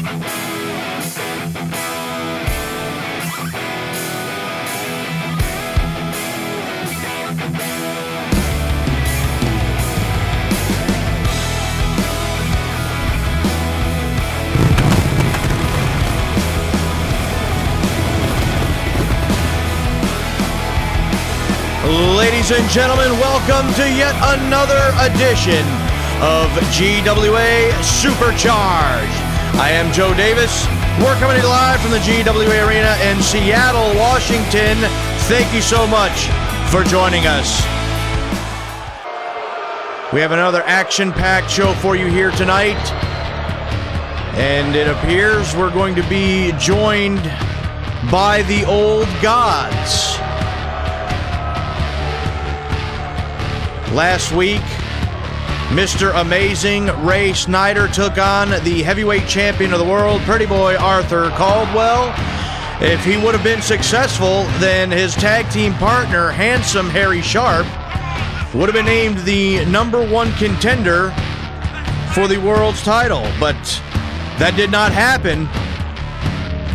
Ladies and gentlemen, welcome to yet another edition of GWA Supercharged. I am Joe Davis. We're coming to you live from the GWA Arena in Seattle, Washington. Thank you so much for joining us. We have another action-packed show for you here tonight. And it appears we're going to be joined by the old gods. Last week, Mr. Amazing Ray Snyder took on the heavyweight champion of the world, Pretty Boy Arthur Caldwell. If he would have been successful, then his tag team partner, handsome Harry Sharpe, would have been named the #1 contender for the world's title. But that did not happen,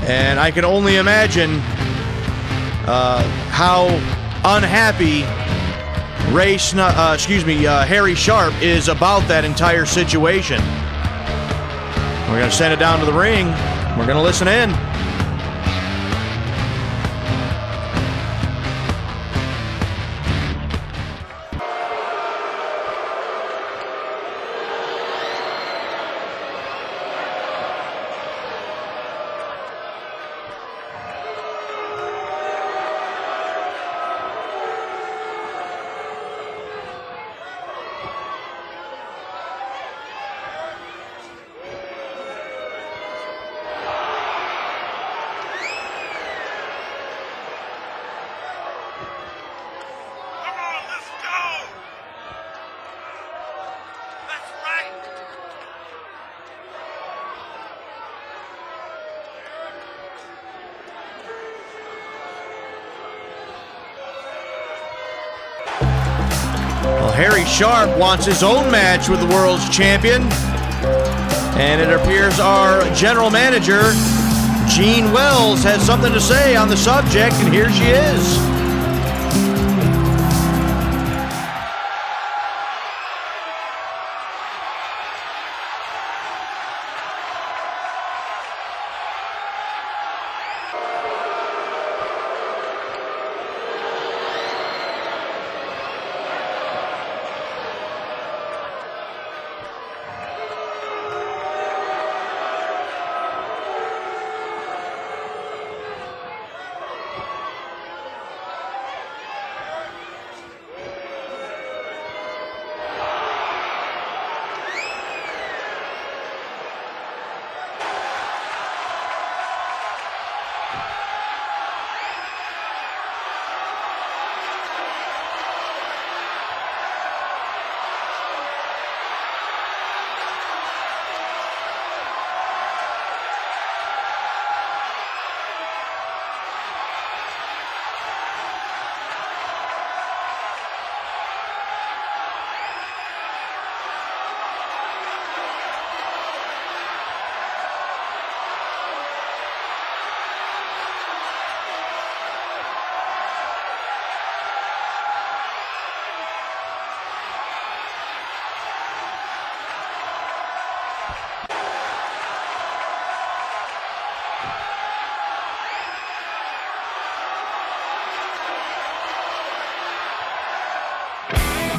and I can only imagine how unhappy Harry Sharpe is about that entire situation. We're going to send it down to the ring. We're going to listen in. Harry Sharpe wants his own match with the world's champion, and it appears our general manager, Jean Wells, has something to say on the subject, and here she is.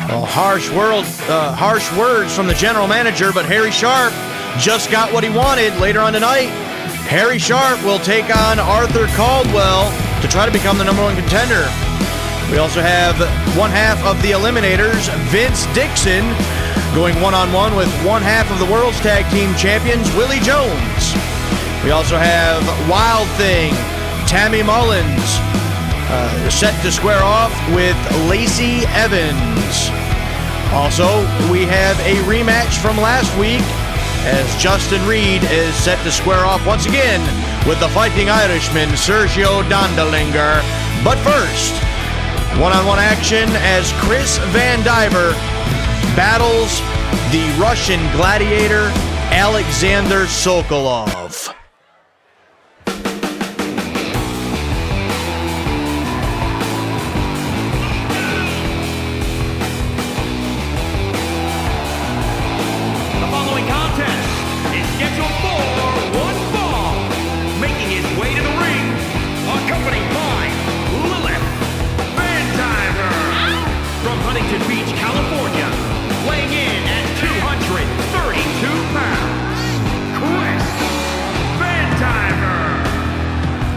Well, harsh words from the general manager, but Harry Sharpe just got what he wanted. Later on tonight, Harry Sharpe will take on Arthur Caldwell to try to become the #1 contender. We also have one half of the Eliminators, Vince Dixon, going one-on-one with one half of the World's Tag Team Champions, Willie Jones. We also have Wild Thing, Tammy Mullins, set to square off with Lacey Evans. Also, we have a rematch from last week as Justin Reed is set to square off once again with the Fighting Irishman, Sergio Dondelinger. But first, one-on-one action as Chris Vandiver battles the Russian Gladiator, Alexander Sokolov.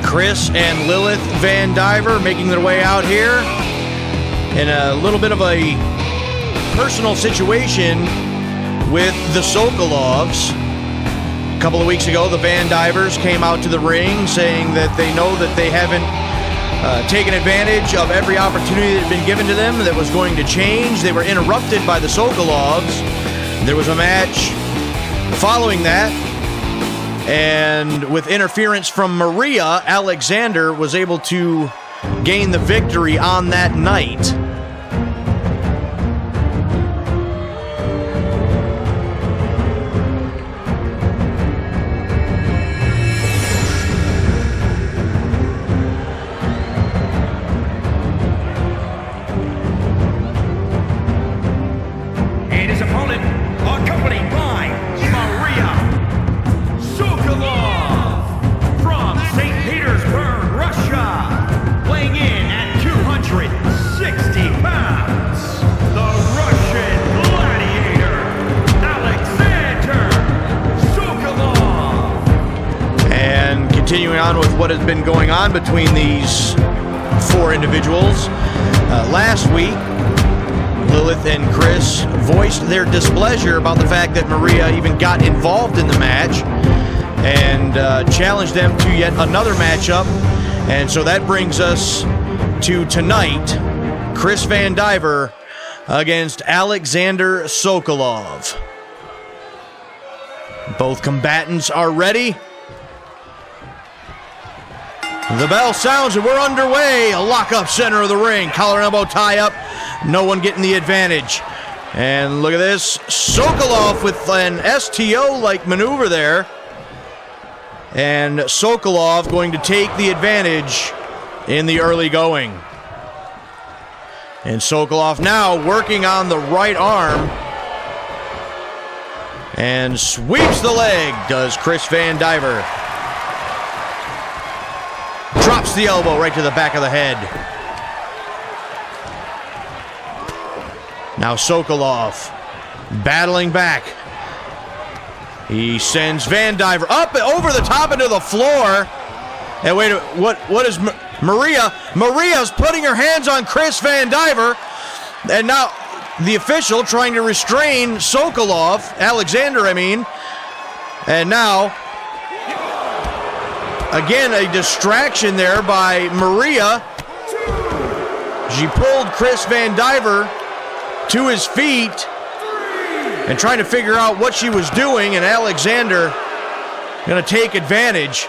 Chris and Lilith Vandiver making their way out here in a little bit of a personal situation with the Sokolovs. A couple of weeks ago, the Vandivers came out to the ring saying that they know that they haven't taken advantage of every opportunity that had been given to them that was going to change. They were interrupted by the Sokolovs. There was a match following that, and with interference from Maria, Alexander was able to gain the victory on that night. Continuing on with what has been going on between these four individuals. Last week, Lilith and Chris voiced their displeasure about the fact that Maria even got involved in the match and challenged them to yet another matchup. And so that brings us to tonight, Chris Vandiver against Alexander Sokolov. Both combatants are ready. The bell sounds and we're underway. A lock-up center of the ring. Collar and elbow tie-up. No one getting the advantage. And look at this. Sokolov with an STO-like maneuver there. And Sokolov going to take the advantage in the early going. And Sokolov now working on the right arm. And sweeps the leg, does Chris Vandiver. Drops the elbow right to the back of the head. Now Sokolov battling back. He sends Vandiver up and over the top into the floor. And wait, what is Maria? Maria's putting her hands on Chris Vandiver. And now the official trying to restrain Sokolov, Alexander, I mean. And now, again, a distraction there by Maria. She pulled Chris Vandiver to his feet and trying to figure out what she was doing, and Alexander going to take advantage.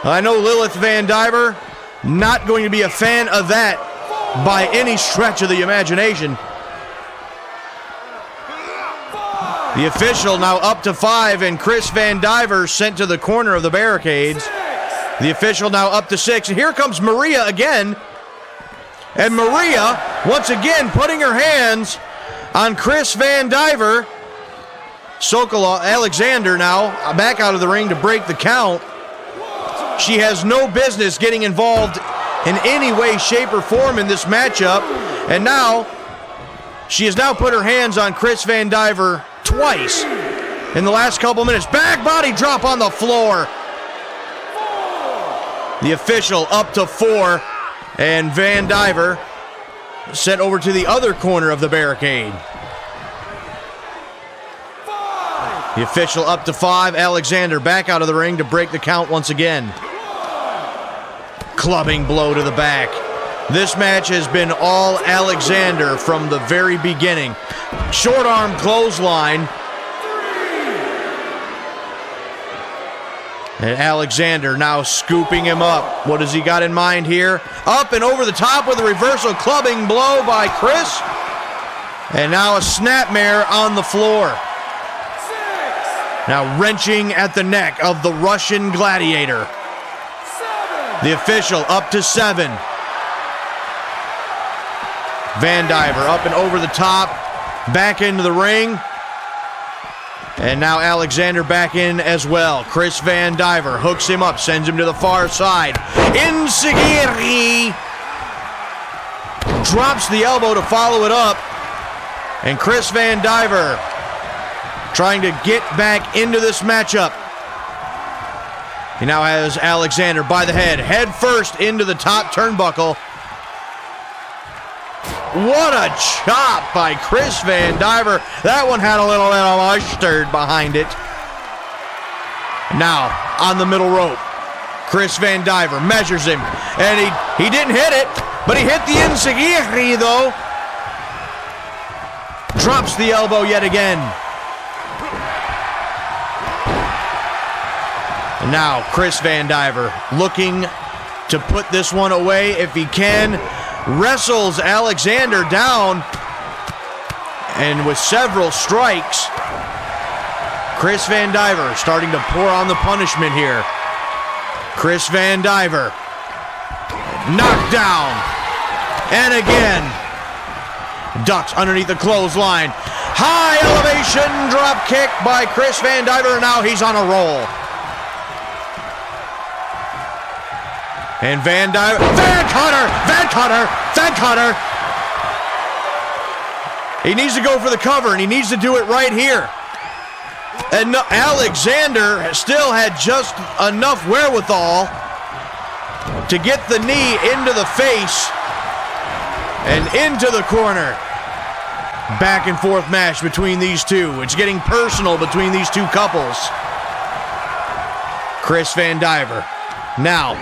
I know Lilith Vandiver not going to be a fan of that by any stretch of the imagination. The official now up to 5, and Chris Vandiver sent to the corner of the barricades. The official now up to 6, and here comes Maria again. And Maria, once again, putting her hands on Chris Vandiver. Sokolov, Alexander now back out of the ring to break the count. She has no business getting involved in any way, shape, or form in this matchup. And now, she has now put her hands on Chris Vandiver twice in the last couple minutes. Back body drop on the floor. The official up to 4, and Vandiver sent over to the other corner of the barricade. The official up to 5, Alexander back out of the ring to break the count once again. Clubbing blow to the back. This match has been all Alexander from the very beginning. Short arm clothesline. And Alexander now scooping him up. What has he got in mind here? Up and over the top with a reversal clubbing blow by Chris. And now a snapmare on the floor. Now wrenching at the neck of the Russian gladiator. The official up to 7. Vandiver up and over the top, back into the ring. And now Alexander back in as well. Chris Vandiver hooks him up, sends him to the far side. Insigiri drops the elbow to follow it up. And Chris Vandiver trying to get back into this matchup. He now has Alexander by the head first into the top turnbuckle. What a chop by Chris Vandiver. That one had a little bit of mustard behind it. Now, on the middle rope, Chris Vandiver measures him. And he didn't hit it, but he hit the Insigiri, though. Drops the elbow yet again. And now, Chris Vandiver looking to put this one away if he can. Wrestles Alexander down, and with several strikes, Chris Vandiver starting to pour on the punishment here. Chris Vandiver knocked down, and again ducks underneath the clothesline. High elevation drop kick by Chris Vandiver, and now he's on a roll. And Van Cutter. He needs to go for the cover, and he needs to do it right here. And Alexander still had just enough wherewithal to get the knee into the face and into the corner. Back and forth match between these two. It's getting personal between these two couples. Chris Vandiver now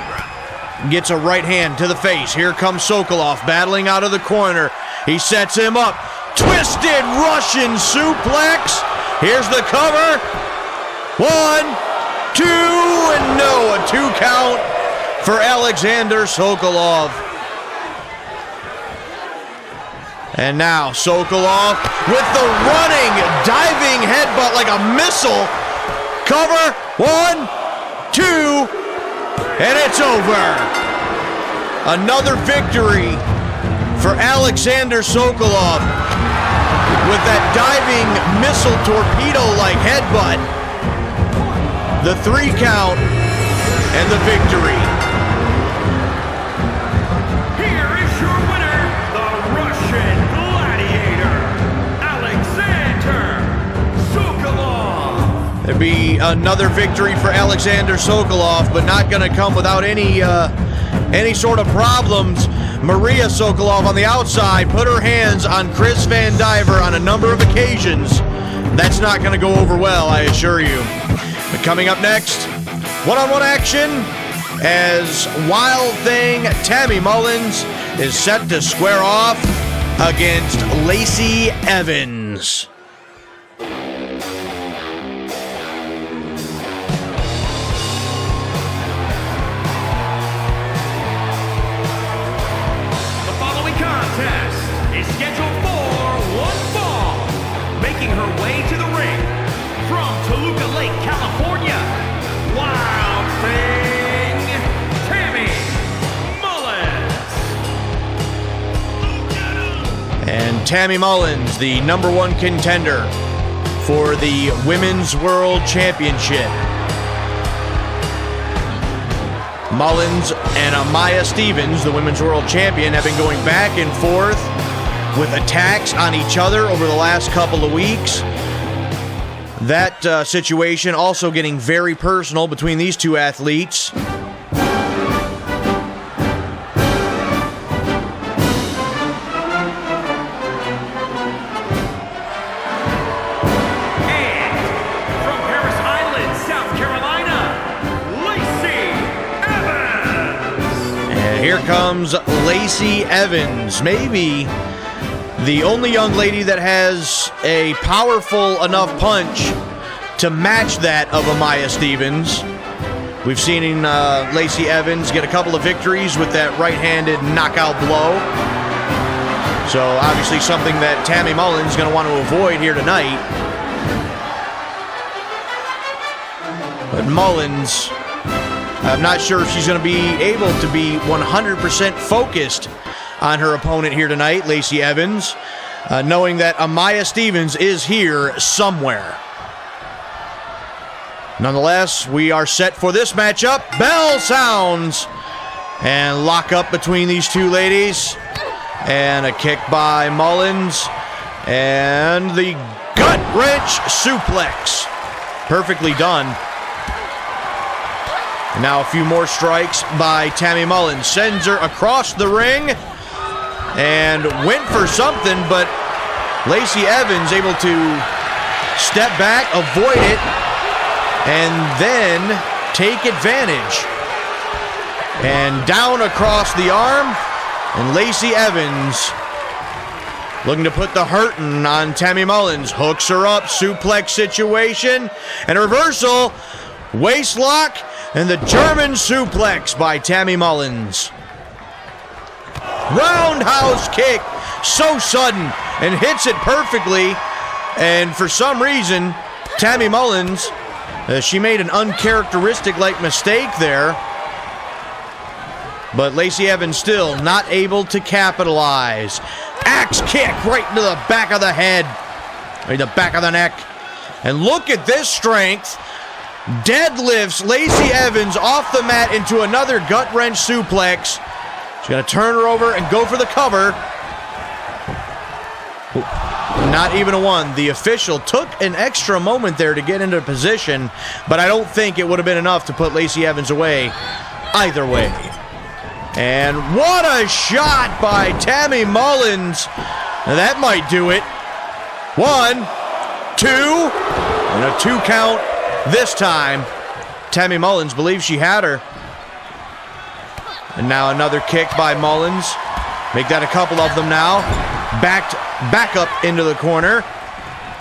gets a right hand to the face. Here comes Sokolov battling out of the corner. He sets him up. Twisted Russian suplex. Here's the cover. 1, 2, and no, a 2 count for Alexander Sokolov. And now Sokolov with the running, diving headbutt like a missile. Cover. 1, 2, and it's over. Another victory for Alexander Sokolov with that diving missile torpedo-like headbutt. The 3 count and the victory. Here is your winner, the Russian gladiator, Alexander Sokolov. There'd be another victory for Alexander Sokolov, but not going to come without any sort of problems. Maria Sokolov on the outside put her hands on Chris Vandiver on a number of occasions. That's not going to go over well, I assure you. But coming up next, one-on-one action as Wild Thing Tammy Mullins is set to square off against Lacey Evens. And Tammy Mullins, the #1 contender for the Women's World Championship. Mullins and Amaya Stevens, the Women's World Champion, have been going back and forth with attacks on each other over the last couple of weeks. That situation also getting very personal between these two athletes. Here comes Lacey Evens, maybe the only young lady that has a powerful enough punch to match that of Amaya Stevens. We've seen Lacey Evens get a couple of victories with that right-handed knockout blow. So obviously something that Tammy Mullins is going to want to avoid here tonight. But Mullins, I'm not sure if she's going to be able to be 100% focused on her opponent here tonight, Lacey Evens, knowing that Amaya Stevens is here somewhere. Nonetheless, we are set for this matchup. Bell sounds. And lock up between these two ladies. And a kick by Mullins. And the gut wrench suplex. Perfectly done. And now a few more strikes by Tammy Mullins. Sends her across the ring. And went for something, but Lacey Evens able to step back, avoid it, and then take advantage. And down across the arm, and Lacey Evens looking to put the hurtin' on Tammy Mullins. Hooks her up, suplex situation, and a reversal, waist lock, and the German suplex by Tammy Mullins. Roundhouse kick, so sudden, and hits it perfectly. And for some reason, Tammy Mullins, she made an uncharacteristic-like mistake there. But Lacey Evens still not able to capitalize. Axe kick right into the back of the head, right the back of the neck. And look at this strength. Deadlifts Lacey Evens off the mat into another gut wrench suplex. She's going to turn her over and go for the cover. Not even a one. The official took an extra moment there to get into position, but I don't think it would have been enough to put Lacey Evens away either way. And what a shot by Tammy Mullins. Now that might do it. 1, 2, and a 2 count this time. Tammy Mullins believes she had her. And now another kick by Mullins. Make that a couple of them now. Back up into the corner.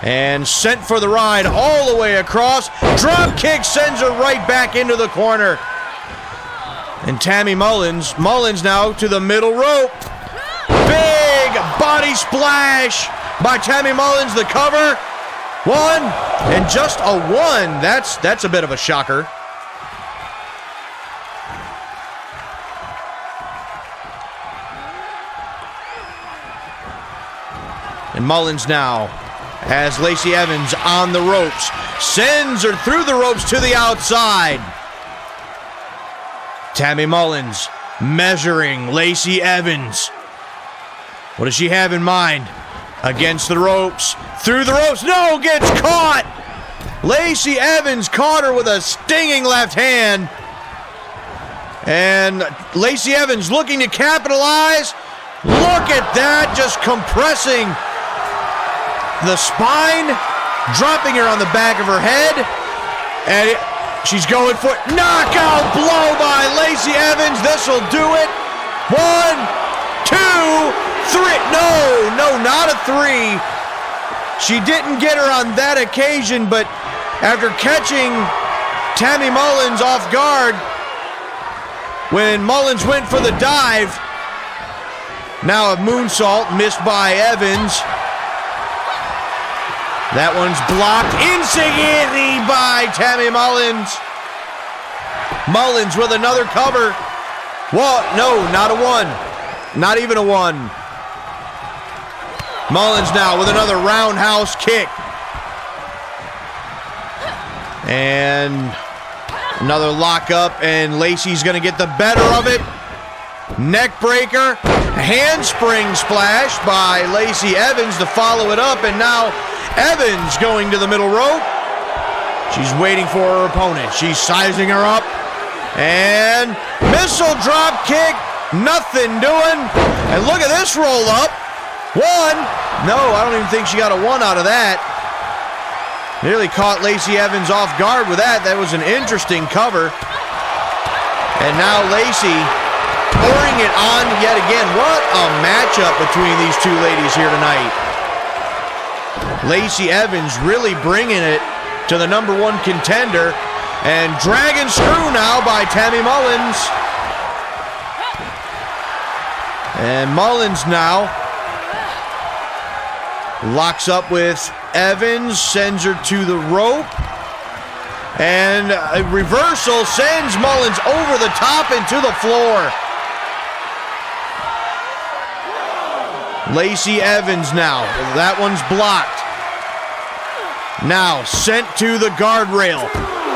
And sent for the ride all the way across. Drop kick sends her right back into the corner. And Tammy Mullins now to the middle rope. Big body splash by Tammy Mullins, the cover. 1, and just a 1. That's a bit of a shocker. And Mullins now has Lacey Evens on the ropes. Sends her through the ropes to the outside. Tammy Mullins measuring Lacey Evens. What does she have in mind? Against the ropes. Through the ropes. No, gets caught. Lacey Evens caught her with a stinging left hand. And Lacey Evens looking to capitalize. Look at that, just compressing the spine, dropping her on the back of her head, and she's going for knockout blow by Lacey Evens. This'll do it. 1, 2, 3. No, not a 3. She didn't get her on that occasion, but after catching Tammy Mullins off guard, when Mullins went for the dive, now a moonsault missed by Evans. That one's blocked insignificantly by Tammy Mullins. Mullins with another cover. What? No, not a 1. Not even a 1. Mullins now with another roundhouse kick. And another lockup, and Lacey's going to get the better of it. Neck breaker. Handspring splash by Lacey Evens to follow it up, and now Evans going to the middle rope. She's waiting for her opponent. She's sizing her up. And missile drop kick. Nothing doing. And look at this roll up. 1. No, I don't even think she got a 1 out of that. Nearly caught Lacey Evens off guard with that. That was an interesting cover. And now Lacey pouring it on yet again. What a matchup between these two ladies here tonight. Lacey Evens really bringing it to the #1 contender. And dragon screw now by Tammy Mullins. And Mullins now locks up with Evans, sends her to the rope. And a reversal sends Mullins over the top into the floor. Lacey Evens now. That one's blocked. Now sent to the guardrail.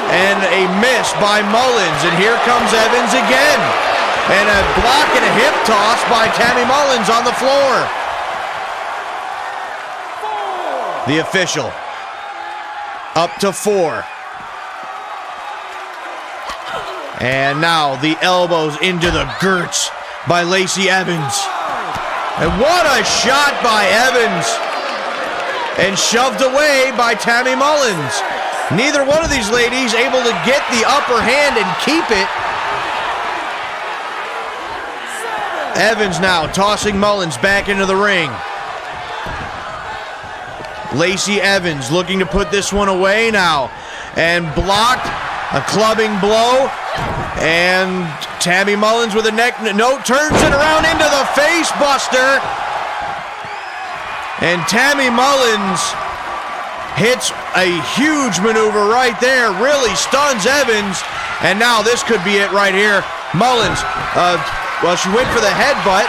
And a miss by Mullins. And here comes Evens again. And a block and a hip toss by Tammy Mullins on the floor. The official. Up to 4. And now the elbows into the girts by Lacey Evens. And what a shot by Evens. And shoved away by Tammy Mullins. Neither one of these ladies able to get the upper hand and keep it. Evens now tossing Mullins back into the ring. Lacey Evens looking to put this one away now. And blocked. A clubbing blow. And Tammy Mullins with a neck note turns it around into the face buster. And Tammy Mullins hits a huge maneuver right there. Really stuns Evens. And now this could be it right here. Mullins, well, she went for the headbutt.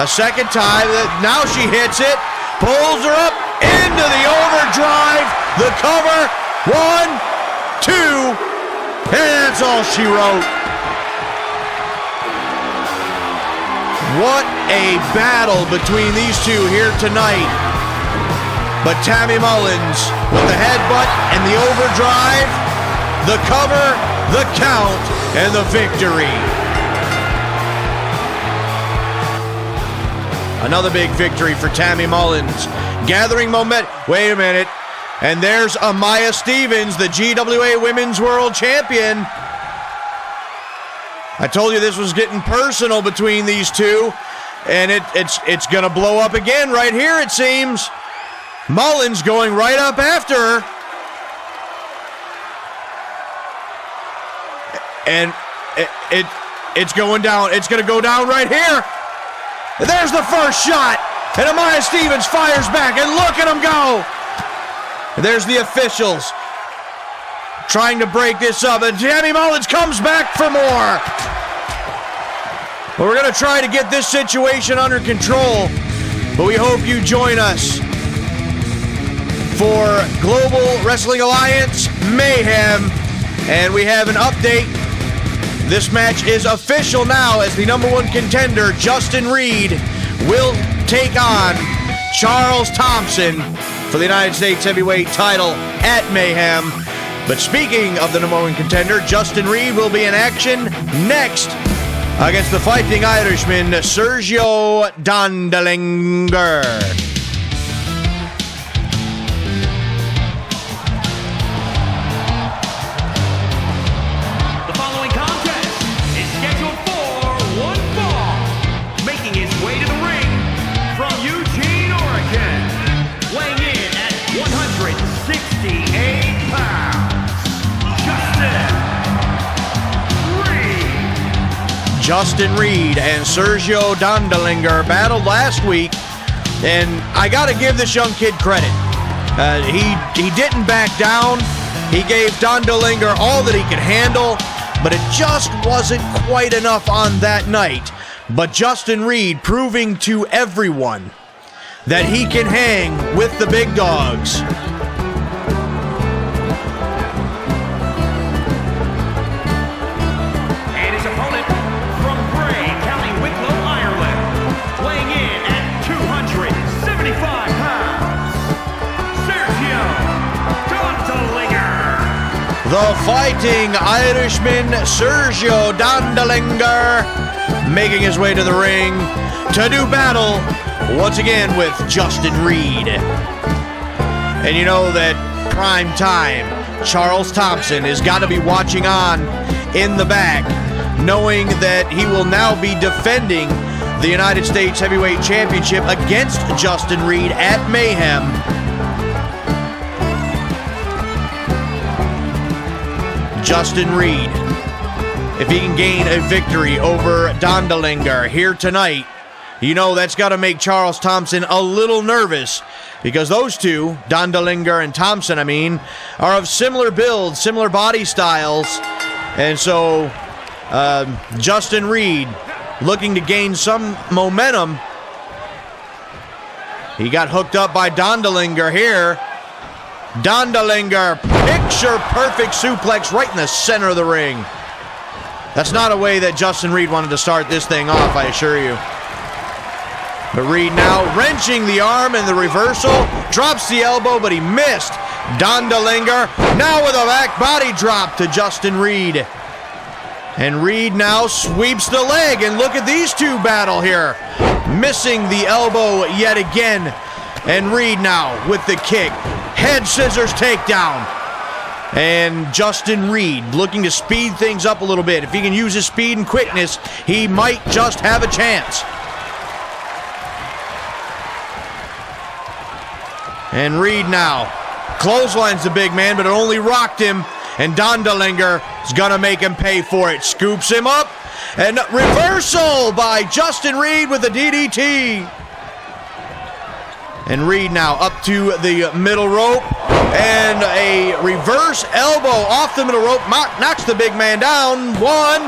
A second time. Now she hits it. Pulls her up into the overdrive. The cover. 1, 2, and that's all she wrote. What a battle between these two here tonight. But Tammy Mullins with the headbutt and the overdrive, the cover, the count, and the victory. Another big victory for Tammy Mullins. Gathering momentum. Wait a minute. And there's Amaya Stevens, the GWA Women's World Champion. I told you this was getting personal between these two. And it's going to blow up again right here, it seems. Mullins going right up after her. And it's going down. It's going to go down right here. There's the first shot. And Amaya Stevens fires back. And look at him go. There's the officials trying to break this up. And Tammy Mullins comes back for more. Well, we're going to try to get this situation under control. But we hope you join us for Global Wrestling Alliance Mayhem. And we have an update. This match is official now as the #1 contender, Justin Reed, will take on Charles Thompson for the United States Heavyweight title at Mayhem. But speaking of the #1 contender, Justin Reed will be in action next against the Fighting Irishman, Sergio Dondelinger. The following contest is scheduled for one fall. Making his way to the ring from Eugene, Oregon. Weighing in at 168 pounds, Justin Reed and Sergio Dondelinger battled last week, and I got to give this young kid credit. He didn't back down. He gave Dondelinger all that he could handle, but it just wasn't quite enough on that night. But Justin Reed proving to everyone that he can hang with the big dogs. And his opponent from Bray, County Wicklow, Ireland, weighing in at 275 pounds, Sergio Dondelinger. The Fighting Irishman, Sergio Dondelinger, making his way to the ring to do battle once again with Justin Reed. And you know that prime time, Charles Thompson has got to be watching on in the back, knowing that he will now be defending the United States Heavyweight Championship against Justin Reed at Mayhem. Justin Reed, if he can gain a victory over Dondelinger here tonight, you know that's got to make Charles Thompson a little nervous, because those two, Dondelinger and Thompson, are of similar builds, similar body styles. And so Justin Reed looking to gain some momentum. He got hooked up by Dondelinger here. Dondelinger, picture-perfect suplex right in the center of the ring. That's not a way that Justin Reed wanted to start this thing off, I assure you. But Reed now wrenching the arm and the reversal. Drops the elbow, but he missed. Dondelinger now with a back body drop to Justin Reed. And Reed now sweeps the leg, and look at these two battle here. Missing the elbow yet again. And Reed now with the kick. Head scissors takedown. And Justin Reed looking to speed things up a little bit. If he can use his speed and quickness, he might just have a chance. And Reed now clotheslines the big man, but it only rocked him. And Dondelinger is going to make him pay for it. Scoops him up. And reversal by Justin Reed with the DDT. And Reed now up to the middle rope. And a reverse elbow off the middle rope. Knocks the big man down. One.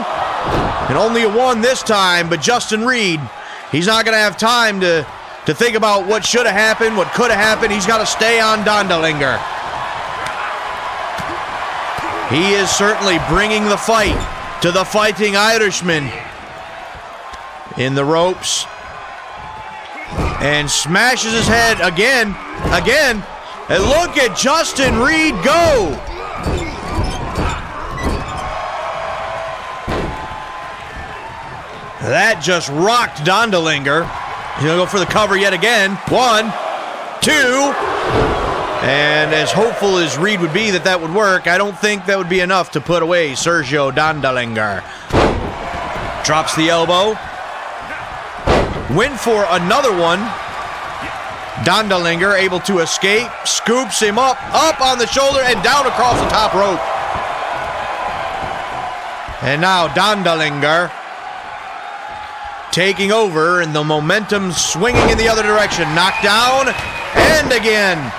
And only a one this time. But Justin Reed, he's not going to have time to think about what should have happened, what could have happened. He's got to stay on Dondelinger. He is certainly bringing the fight to the Fighting Irishman. In the ropes. And smashes his head again. And look at Justin Reed go. That just rocked Dondelinger. He's going to go for the cover yet again. 1, 2. And as hopeful as Reed would be that would work, I don't think that would be enough to put away Sergio Dondelinger. Drops the elbow. Went for another one. Dondelinger able to escape. Scoops him up on the shoulder, and down across the top rope. And now Dondelinger taking over, and the momentum swinging in the other direction. Knocked down, and again.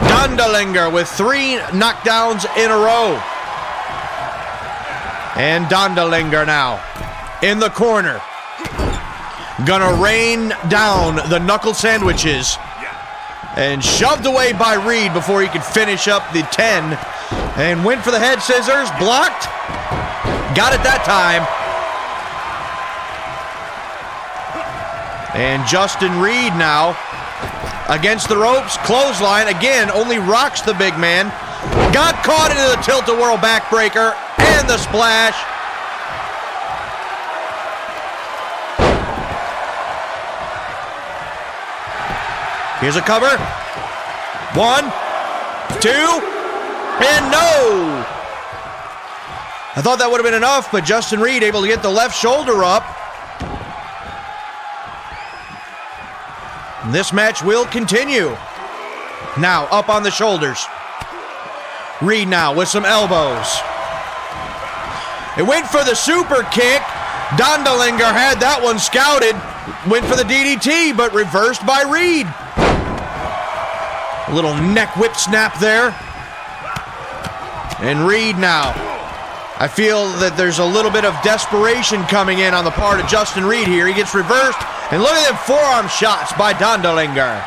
Dondelinger with 3 knockdowns in a row. And Dondelinger now in the corner. Gonna rain down the knuckle sandwiches. And shoved away by Reed before he could finish up the 10. And went for the head scissors. Blocked. Got it that time. And Justin Reed now against the ropes. Clothesline again, only rocks the big man. Got caught into the tilt-a-whirl backbreaker and the splash. Here's a cover. 1, 2, and no! I thought that would have been enough, but Justin Reed able to get the left shoulder up. And this match will continue. Now up on the shoulders. Reed now with some elbows. It went for the super kick. Dondelinger had that one scouted. Went for the DDT, but reversed by Reed. A little neck whip snap there. And Reed now. I feel that there's a little bit of desperation coming in on the part of Justin Reed here. He gets reversed. And look at them forearm shots by Dondelinger.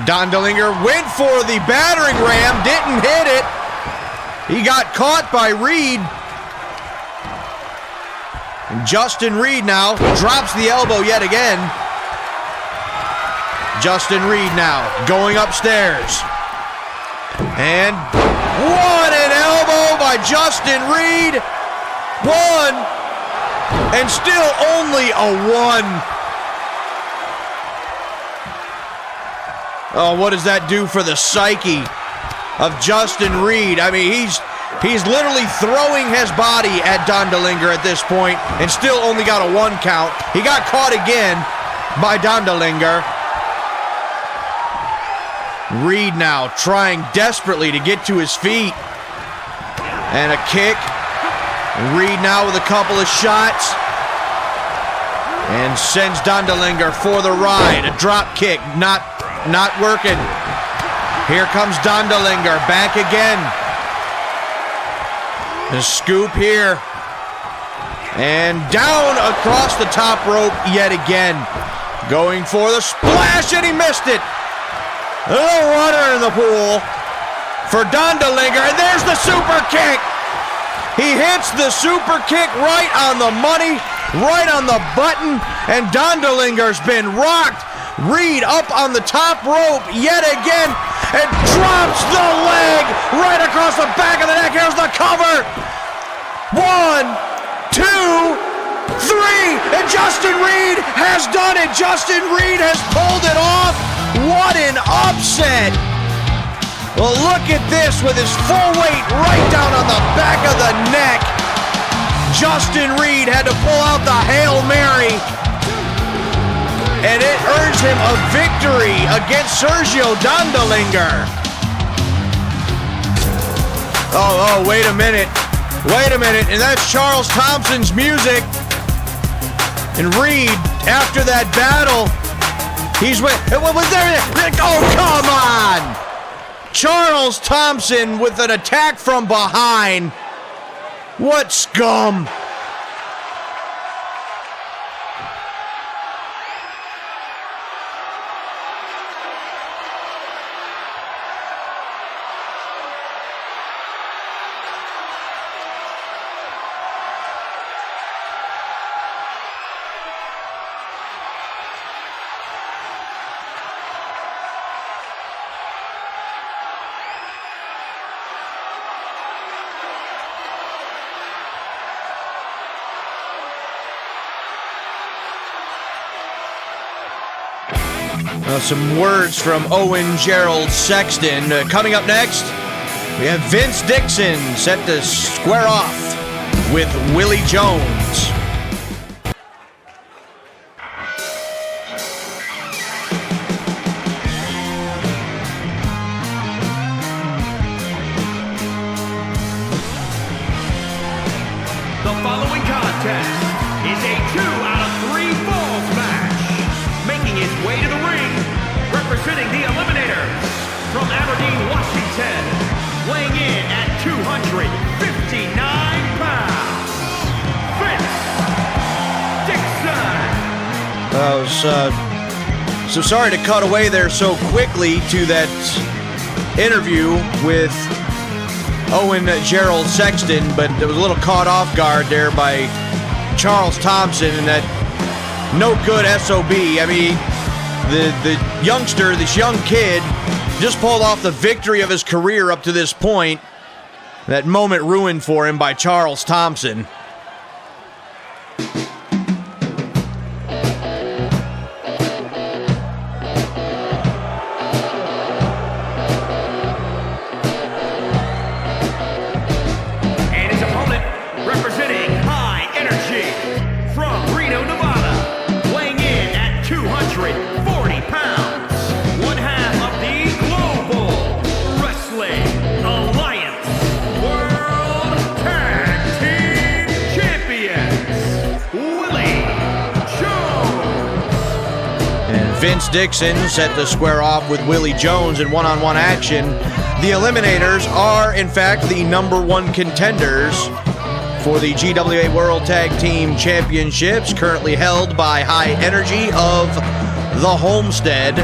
Dondelinger went for the battering ram. Didn't hit it. He got caught by Reed. And Justin Reed now drops the elbow yet again. Justin Reed now going upstairs. And what an elbow by Justin Reed. 1. And still only a 1. Oh, what does that do for the psyche of Justin Reed? I mean, he's literally throwing his body at Dondelinger at this point and still only got a 1 count. He got caught again by Dondelinger. Reed now trying desperately to get to his feet. And a kick. Reed now with a couple of shots. And sends Dondelinger for the ride. A drop kick, not working. Here comes Dondelinger, back again. The scoop here. And down across the top rope yet again. Going for the splash, and he missed it. A little runner in the pool for Dondelinger, and there's the super kick. He hits the super kick right on the money, right on the button, and Dondelinger's been rocked. Reed up on the top rope yet again, and drops the leg right across the back of the neck. Here's the cover. 1, 2, 3, and Justin Reed has done it. Justin Reed has pulled it off. What an upset. Well, look at this with his full weight right down on the back of the neck. Justin Reed had to pull out the Hail Mary, and it earns him a victory against Sergio Dondelinger. Oh, wait a minute. Wait a minute, and that's Charles Thompson's music. And Reed, after that battle, was there? Oh, come on! Charles Thompson with an attack from behind. What scum! Some words from Owen Gerald Sexton. Coming up next, we have Vince Dixon set to square off with Willie Jones. The following contest is a 2 out of 3 falls match. Making his way to the ring, representing the Eliminators from Aberdeen, Washington, weighing in at 259 pounds, Vince Dixon. So sorry to cut away there so quickly to that interview with Owen Gerald Sexton, but it was a little caught off guard there by Charles Thompson and that no good SOB. I mean, the youngster, this young kid, just pulled off the victory of his career up to this point. That moment ruined for him by Charles Thompson. Vince Dixon set to square off with Willie Jones in one-on-one action. The Eliminators are, in fact, the #1 contenders for the GWA World Tag Team Championships, currently held by High Energy of the Homestead.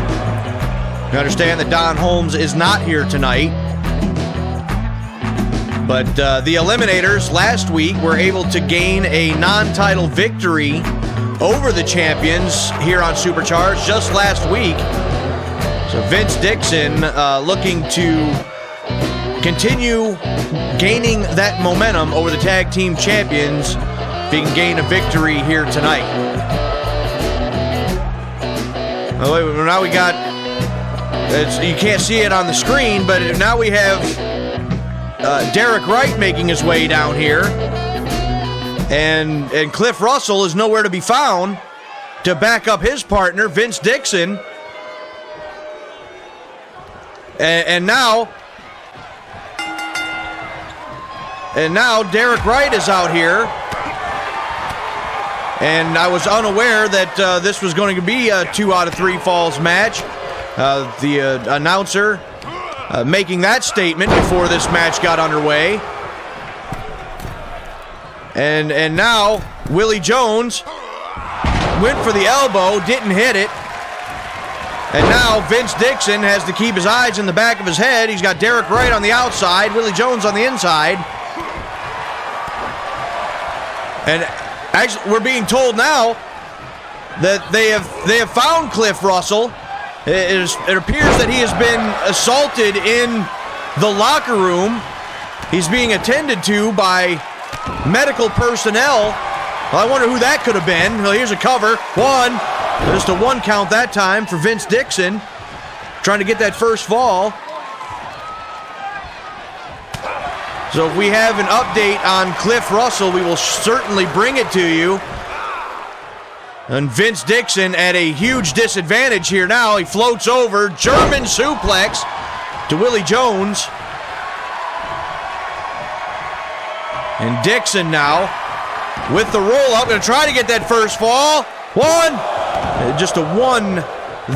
You understand that Don Holmes is not here tonight. But the Eliminators last week were able to gain a non-title victory over the champions here on Supercharged just last week. So Vince Dixon looking to continue gaining that momentum over the tag team champions if he can gain a victory here tonight. Oh, now we got, you can't see it on the screen, but now we have Derek Wright making his way down here. And Cliff Russell is nowhere to be found to back up his partner, Vince Dixon. And now And now Derek Wright is out here. And I was unaware that this was going to be a 2 out of 3 falls match. The announcer making that statement before this match got underway. And now Willie Jones went for the elbow, didn't hit it. And now Vince Dixon has to keep his eyes in the back of his head. He's got Derek Wright on the outside, Willie Jones on the inside. And actually, we're being told now that they have found Cliff Russell. It appears that he has been assaulted in the locker room. He's being attended to by medical personnel. Well, I wonder who that could have been. Well, here's a cover. 1. Just a 1 count that time for Vince Dixon. Trying to get that first fall. So if we have an update on Cliff Russell, we will certainly bring it to you. And Vince Dixon at a huge disadvantage here now. He floats over. German suplex to Willie Jones. And Dixon now with the roll-up. Going to try to get that first fall. 1. Just a 1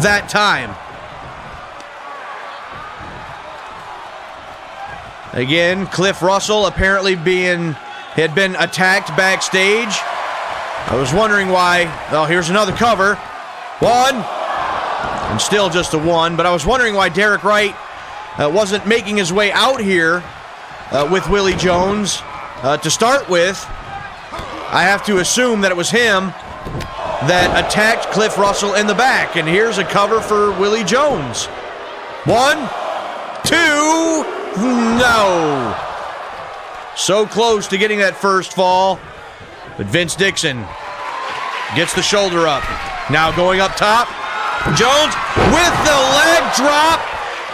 that time. Again, Cliff Russell apparently had been attacked backstage. I was wondering why. Oh, here's another cover. 1. And still just a 1. But I was wondering why Derek Wright wasn't making his way out here with Willie Jones. To start with, I have to assume that it was him that attacked Cliff Russell in the back. And here's a cover for Willie Jones. 1, 2, no. So close to getting that first fall. But Vince Dixon gets the shoulder up. Now going up top. Jones with the leg drop.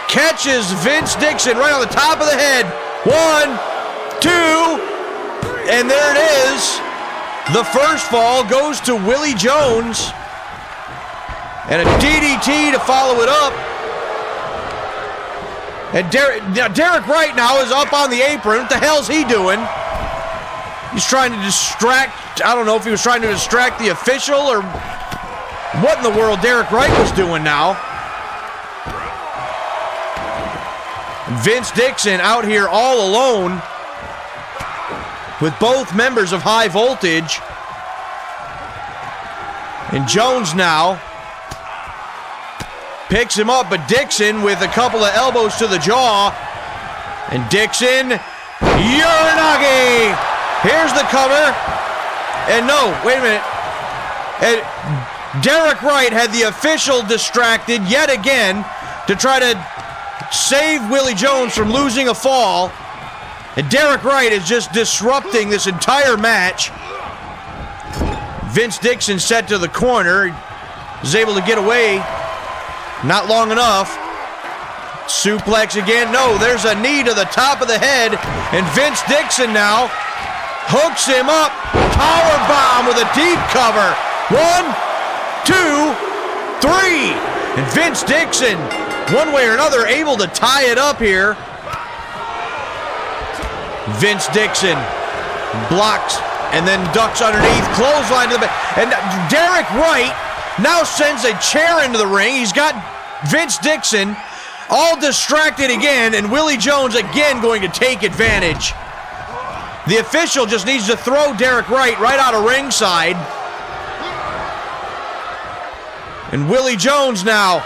Catches Vince Dixon right on the top of the head. 1, 2. And there it is. The first fall goes to Willie Jones. And a DDT to follow it up. And Derek Wright now is up on the apron. What the hell's he doing? He's trying to distract, I don't know if he was trying to distract the official or what in the world Derek Wright was doing now. Vince Dixon out here all alone with both members of High Voltage. And Jones now picks him up, but Dixon with a couple of elbows to the jaw. And Dixon, Uranagi! Here's the cover. And no, wait a minute. And Derek Wright had the official distracted yet again to try to save Willie Jones from losing a fall. And Derek Wright is just disrupting this entire match. Vince Dixon set to the corner. Is able to get away. Not long enough. Suplex again. No, there's a knee to the top of the head. And Vince Dixon now hooks him up. Power bomb with a deep cover. 1, 2, 3. And Vince Dixon, one way or another, able to tie it up here. Vince Dixon blocks and then ducks underneath. Clothesline to the back. And Derek Wright now sends a chair into the ring. He's got Vince Dixon all distracted again, and Willie Jones again going to take advantage. The official just needs to throw Derek Wright right out of ringside. And Willie Jones now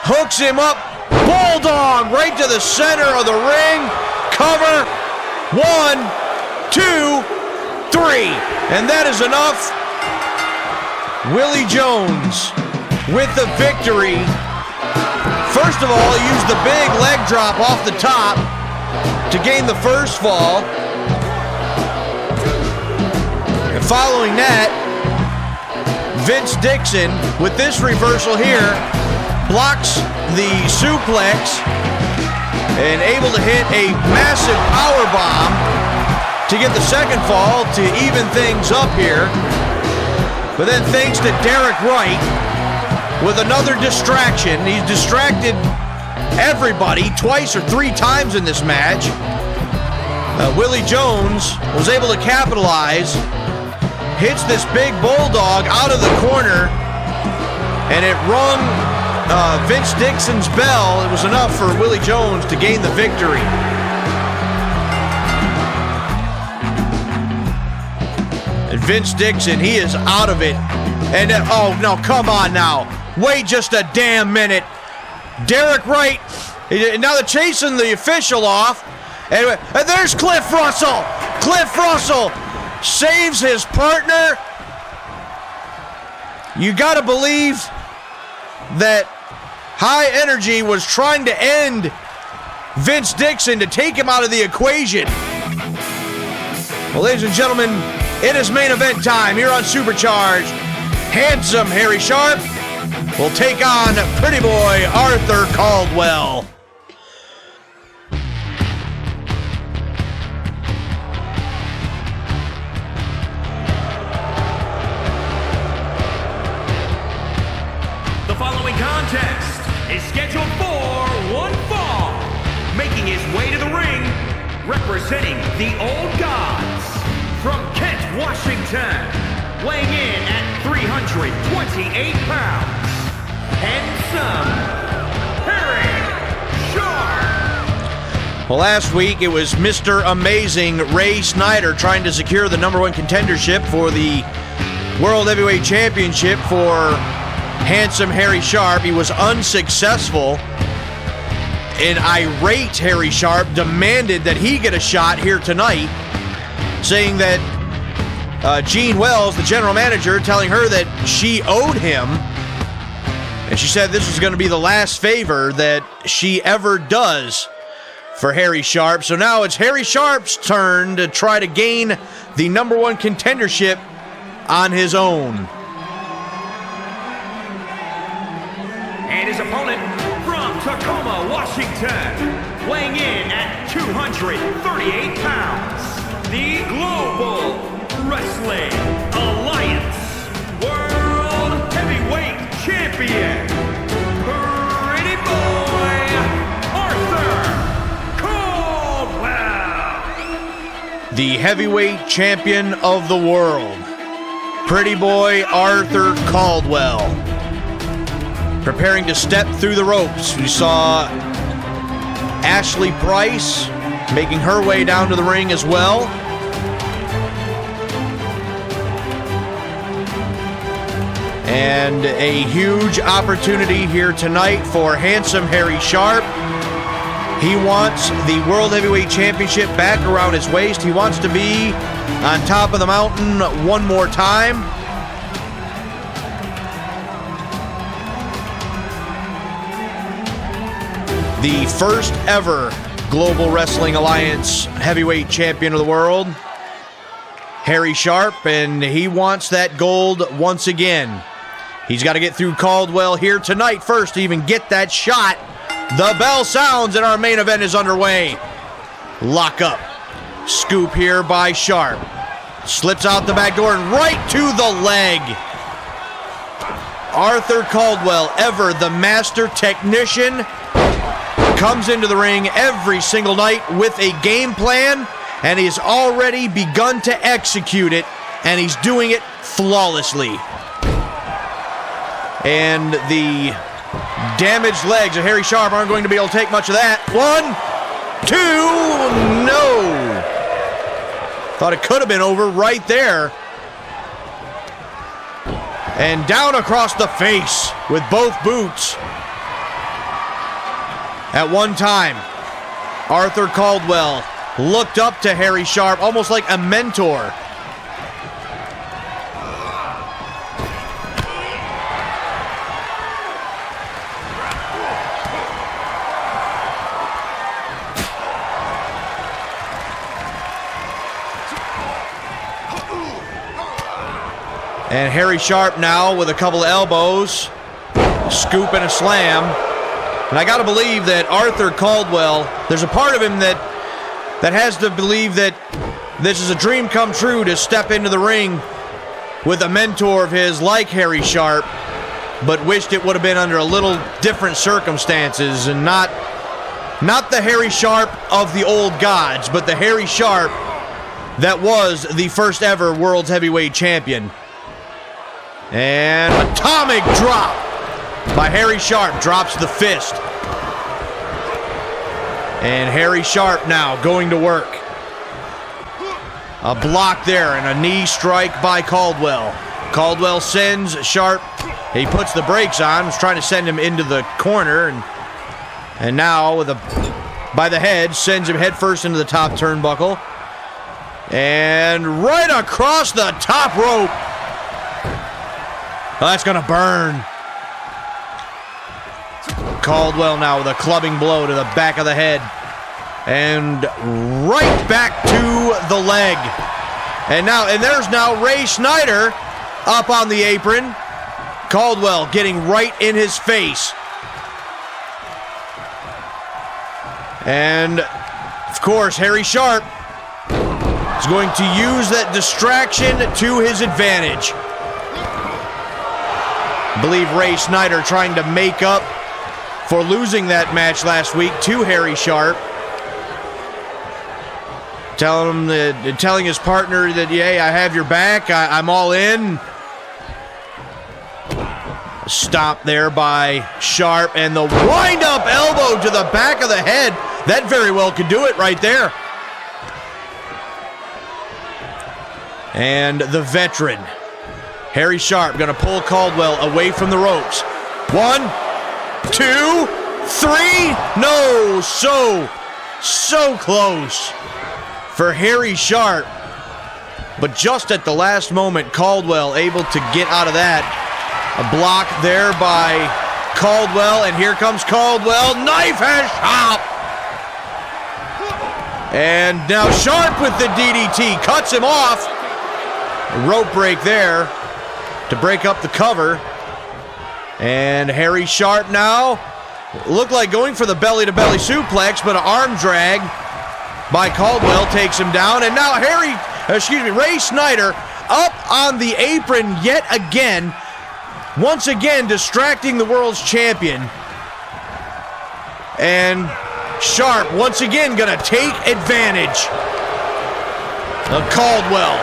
hooks him up. Bulldog right to the center of the ring. Cover. 1, 2, 3. And that is enough. Willie Jones with the victory. First of all, he used the big leg drop off the top to gain the first fall. And following that, Vince Dixon, with this reversal here, blocks the suplex and able to hit a massive power bomb to get the second fall to even things up here. But then thanks to Derek Wright with another distraction. He's distracted everybody twice or 3 times in this match. Willie Jones was able to capitalize, hits this big bulldog out of the corner, and it rung Vince Dixon's bell. It was enough for Willie Jones to gain the victory. And Vince Dixon, he is out of it. And oh, no, come on now. Wait just a damn minute. Derek Wright, now they're chasing the official off. And there's Cliff Russell. Cliff Russell saves his partner. You got to believe that High Energy was trying to end Vince Dixon to take him out of the equation. Well, ladies and gentlemen, it is main event time here on Supercharged. Handsome Harry Sharpe will take on Pretty Boy Arthur Caldwell. The following contest is scheduled for one fall. Making his way to the ring, representing the Old Gods, from Kent, Washington, weighing in at 328 pounds, handsome Harry Sharpe. Well, last week it was Mr. Amazing Ray Snyder trying to secure the #1 contendership for the World Heavyweight Championship for Handsome Harry Sharpe. He was unsuccessful, and irate Harry Sharpe demanded that he get a shot here tonight, saying that Gene Wells, the general manager, telling her that she owed him, and she said this was going to be the last favor that she ever does for Harry Sharpe. So now it's Harry Sharpe's turn to try to gain the #1 contendership on his own. And his opponent from Tacoma, Washington, weighing in at 238 pounds, the Global Wrestling Alliance World Heavyweight Champion, Pretty Boy Arthur Caldwell. The heavyweight champion of the world, Pretty Boy Arthur Caldwell, preparing to step through the ropes. We saw Ashley Price making her way down to the ring as well. And a huge opportunity here tonight for Handsome Harry Sharpe. He wants the World Heavyweight Championship back around his waist. He wants to be on top of the mountain one more time. The first ever Global Wrestling Alliance Heavyweight Champion of the world, Harry Sharpe, and he wants that gold once again. He's got to get through Caldwell here tonight first to even get that shot. The bell sounds and our main event is underway. Lock up. Scoop here by Sharpe. Slips out the back door and right to the leg. Arthur Caldwell, ever the master technician, comes into the ring every single night with a game plan, and he's already begun to execute it, and he's doing it flawlessly. And the damaged legs of Harry Sharpe aren't going to be able to take much of that. 1, 2, no. Thought it could have been over right there. And down across the face with both boots. At one time, Arthur Caldwell looked up to Harry Sharpe almost like a mentor. And Harry Sharpe now with a couple of elbows, scoop and a slam. And I got to believe that Arthur Caldwell, there's a part of him that has to believe that this is a dream come true to step into the ring with a mentor of his like Harry Sharpe, but wished it would have been under a little different circumstances and not Not the Harry Sharpe of the old gods, but the Harry Sharpe that was the first ever World's Heavyweight Champion. And atomic drop by Harry Sharpe. Drops the fist. And Harry Sharpe now going to work. A block there and a knee strike by Caldwell. Caldwell sends Sharpe. He puts the brakes on. Was trying to send him into the corner. And now with by the head, sends him headfirst into the top turnbuckle. And right across the top rope. Oh, that's going to burn. Caldwell now with a clubbing blow to the back of the head. And right back to the leg. And there's now Ray Snyder up on the apron. Caldwell getting right in his face. And, of course, Harry Sharpe is going to use that distraction to his advantage. I believe Ray Snyder trying to make up for losing that match last week to Harry Sharpe. Telling his partner that, yeah, I have your back, I'm all in. Stop there by Sharpe, and the wind-up elbow to the back of the head. That very well could do it right there. And the veteran, Harry Sharpe, going to pull Caldwell away from the ropes. 1, 2, 3. No, so close for Harry Sharpe. But just at the last moment, Caldwell able to get out of that. A block there by Caldwell, and here comes Caldwell. Knife has Sharpe. And now Sharpe with the DDT. Cuts him off. A rope break there to break up the cover. And Harry Sharpe now looked like going for the belly-to-belly suplex, but an arm drag by Caldwell takes him down. And now Ray Snyder up on the apron yet again. Once again distracting the world's champion. And Sharpe once again gonna take advantage of Caldwell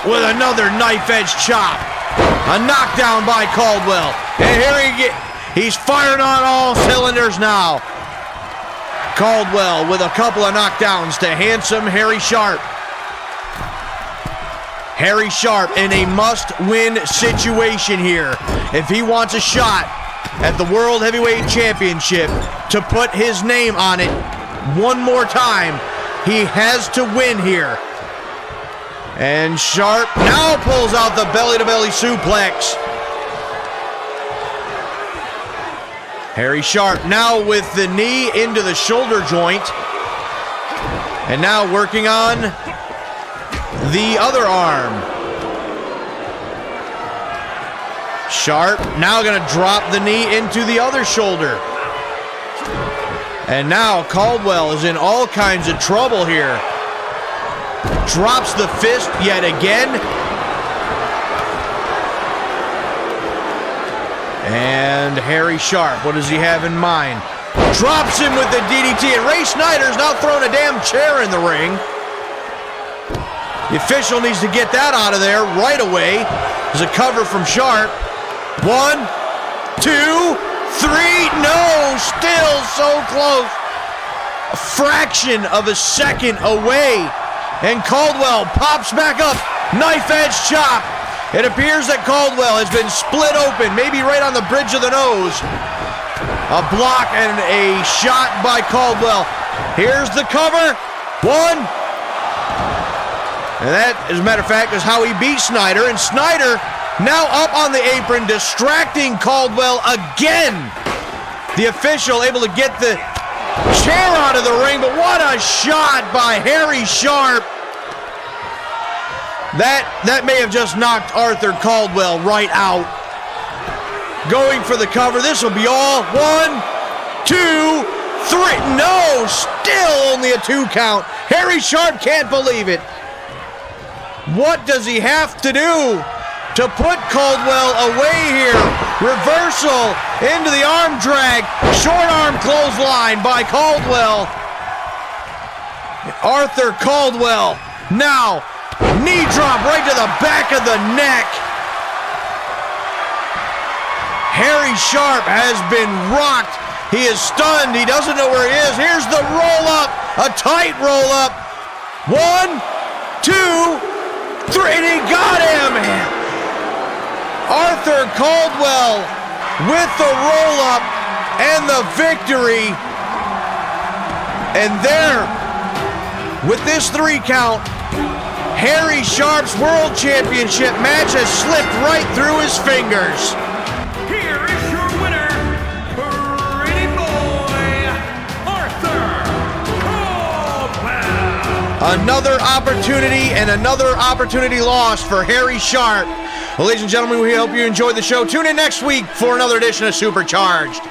with another knife edge chop. A knockdown by Caldwell. And here he's firing on all cylinders now. Caldwell with a couple of knockdowns to handsome Harry Sharpe. Harry Sharpe in a must-win situation here. If he wants a shot at the World Heavyweight Championship to put his name on it one more time, he has to win here. And Sharpe now pulls out the belly-to-belly suplex. Harry Sharpe now with the knee into the shoulder joint. And now working on the other arm. Sharpe now going to drop the knee into the other shoulder. And now Caldwell is in all kinds of trouble here. Drops the fist yet again. And Harry Sharpe, what does he have in mind? Drops him with the DDT, and Ray Snyder's now throwing a damn chair in the ring. The official needs to get that out of there right away. There's a cover from Sharpe. 1, 2, 3. No, still so close. A fraction of a second away. And Caldwell pops back up. Knife edge chop. It appears that Caldwell has been split open, maybe right on the bridge of the nose. A block and a shot by Caldwell. Here's the cover. 1. And that, as a matter of fact, is how he beat Snyder. And Snyder now up on the apron, distracting Caldwell again. The official able to get the chair out of the ring, but what a shot by Harry Sharpe. That may have just knocked Arthur Caldwell right out. Going for the cover. This will be all. 1, 2, 3. No, still only a 2 count. Harry Sharpe can't believe it. What does he have to do to put Caldwell away here? Reversal into the arm drag. Short arm clothesline by Caldwell. Arthur Caldwell now knee drop right to the back of the neck. Harry Sharpe has been rocked. He is stunned. He doesn't know where he is. Here's the roll up, a tight roll up. 1, 2, 3, and he got him. Arthur Caldwell with the roll up and the victory. And there, with this 3 count, Harry Sharpe's World Championship match has slipped right through his fingers. Here is your winner, pretty boy, Arthur Caldwell. Another opportunity and another opportunity lost for Harry Sharpe. Well, ladies and gentlemen, we hope you enjoyed the show. Tune in next week for another edition of Supercharged.